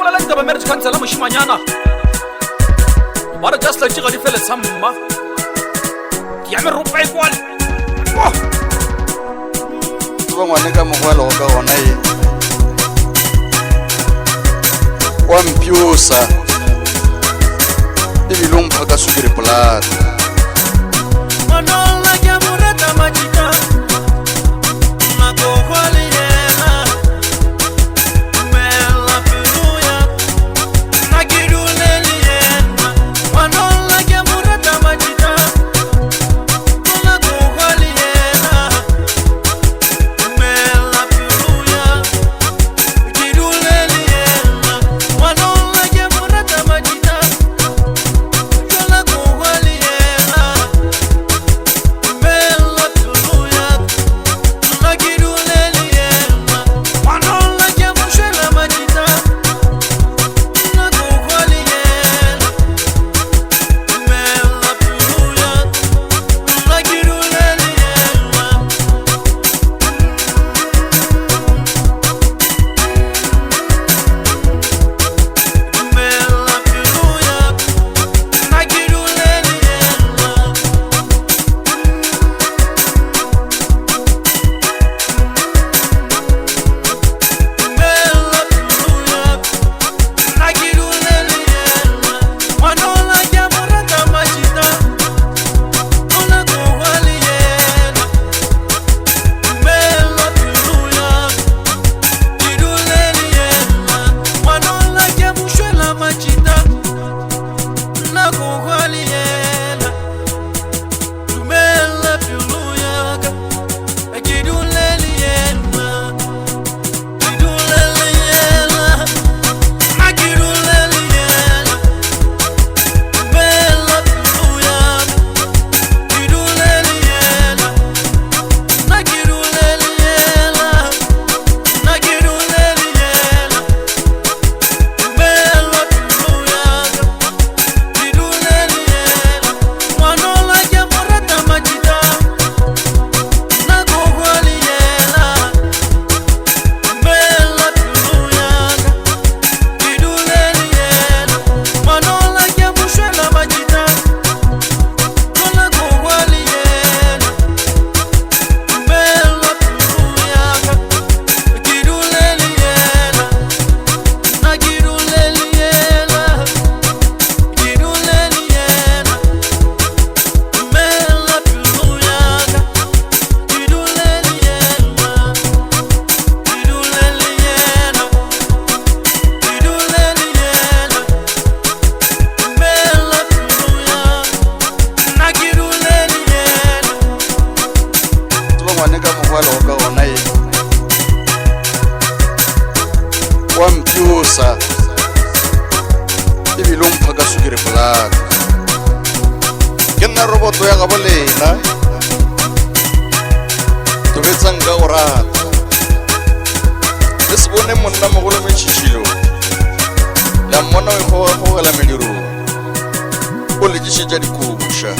fola la ntaba marriage council moshimanyana bara just like ga di fele samma ke ya me ropa e kwale ba ngwane ka mogwalo ka ona e wa mpiosa e bilong phaka sukire plata manola ya murata majita makohwali yena mela piruya nagiruleli yena manola ya murata majita makohwali yena mela piruya nagiruleli yena manola ya murata majita makohwali yena mela piruya nagiruleli yena manola ya mushela majita makohwali yena mela piruya nagiruleli yena mela piruya nagiruleli yena mela piruya nagiruleli yena manola ya murata majita makohwali yena mela piruya nagiruleli yena manola ya mushela majita makohwali yena mela piruya nagiruleli yena nagiruleli yena nagiruleli yena mela piruya nagiruleli yena nagiruleli yena nagiruleli yena mela piruya nagiruleli yena manola ya murata majita nakohwali yena mela piruya nagiruleli yena manola ya mushela majita nakohwali yena mela piruya nagiruleli yena nagiruleli yena nagiruleli yena mela piruya nagiruleli yena nagiruleli yena nagiruleli yena mela piruya nagiruleli yena ba ngwane ka mogwalo ka ona e wa mpiosa e bilong phaka sukire plata ke nna roboto ya gabo lena tobetsang ka go rata le se bone monna mogolo metšhitšhilo la mmona o e gogela medirong o lekišetša dikoša